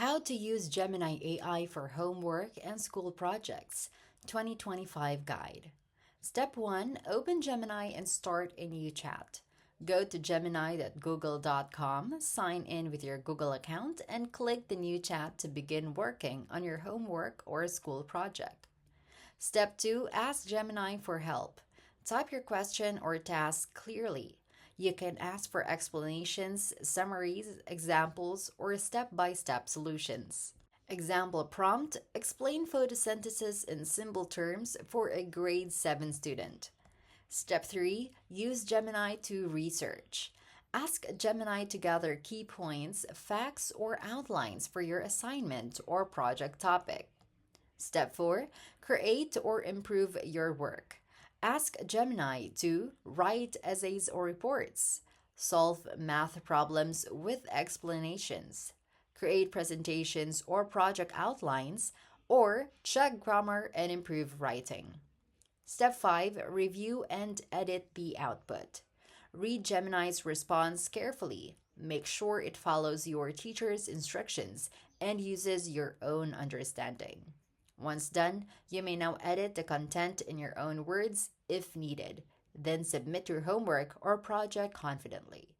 How to use Gemini AI for homework and school projects, 2025 guide. Step 1. Open Gemini and start a new chat. Go to gemini.google.com, sign in with your Google account, and click the new chat to begin working on your homework or school project. Step 2. Ask Gemini for help. Type your question or task clearly. You can ask for explanations, summaries, examples, or step-by-step solutions. Example prompt: explain photosynthesis in simple terms for a grade 7 student. Step 3. Use Gemini to research. Ask Gemini to gather key points, facts, or outlines for your assignment or project topic. Step 4. Create or improve your work. Ask Gemini to write essays or reports, solve math problems with explanations, create presentations or project outlines, or check grammar and improve writing. Step 5. Review and edit the output. Read Gemini's response carefully. Make sure it follows your teacher's instructions and uses your own understanding. Once done, you may now edit the content in your own words if needed. Then submit your homework or project confidently.